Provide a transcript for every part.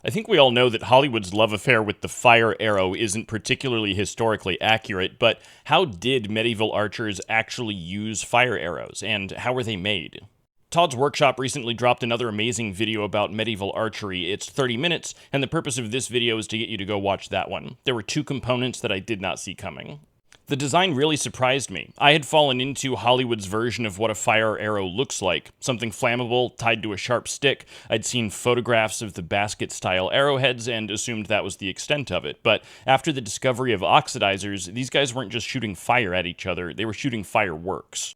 I think we all know that Hollywood's love affair with the fire arrow isn't particularly historically accurate, but how did medieval archers actually use fire arrows, and how were they made? Todd's Workshop recently dropped another amazing video about medieval archery. It's 30 minutes, and the purpose of this video is to get you to go watch that one. There were two components that I did not see coming. The design really surprised me. I had fallen into Hollywood's version of what a fire arrow looks like. Something flammable, tied to a sharp stick. I'd seen photographs of the basket-style arrowheads and assumed that was the extent of it. But after the discovery of oxidizers, these guys weren't just shooting fire at each other, they were shooting fireworks.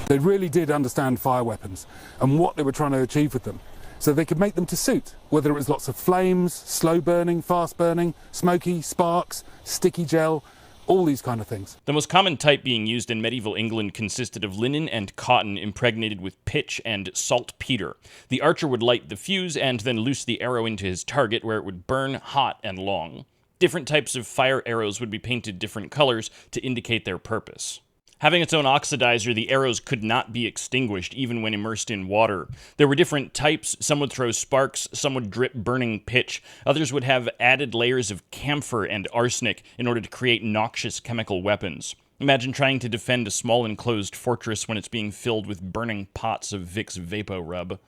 They really did understand fire weapons and what they were trying to achieve with them. So they could make them to suit, whether it was lots of flames, slow burning, fast burning, smoky, sparks, sticky gel, all these kind of things. The most common type being used in medieval England consisted of linen and cotton impregnated with pitch and saltpeter. The archer would light the fuse and then loose the arrow into his target where it would burn hot and long. Different types of fire arrows would be painted different colors to indicate their purpose. Having its own oxidizer, the arrows could not be extinguished even when immersed in water. There were different types. Some would throw sparks, some would drip burning pitch, others would have added layers of camphor and arsenic in order to create noxious chemical weapons. Imagine trying to defend a small enclosed fortress when it's being filled with burning pots of Vicks VapoRub.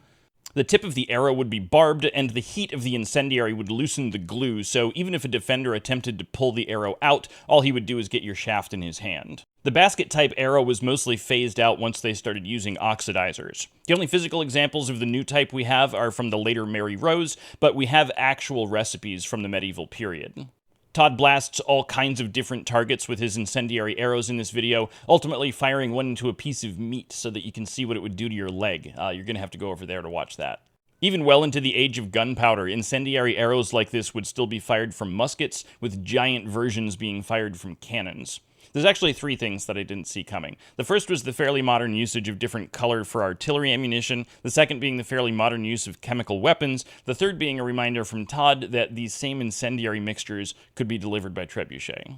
The tip of the arrow would be barbed, and the heat of the incendiary would loosen the glue, so even if a defender attempted to pull the arrow out, all he would do is get your shaft in his hand. The basket-type arrow was mostly phased out once they started using oxidizers. The only physical examples of the new type we have are from the later Mary Rose, but we have actual recipes from the medieval period. Todd blasts all kinds of different targets with his incendiary arrows in this video, ultimately firing one into a piece of meat so that you can see what it would do to your leg. You're going to have to go over there to watch that. Even well into the age of gunpowder, incendiary arrows like this would still be fired from muskets, with giant versions being fired from cannons. There's actually three things that I didn't see coming. The first was the fairly modern usage of different color for artillery ammunition, the second being the fairly modern use of chemical weapons, the third being a reminder from Todd that these same incendiary mixtures could be delivered by trebuchet.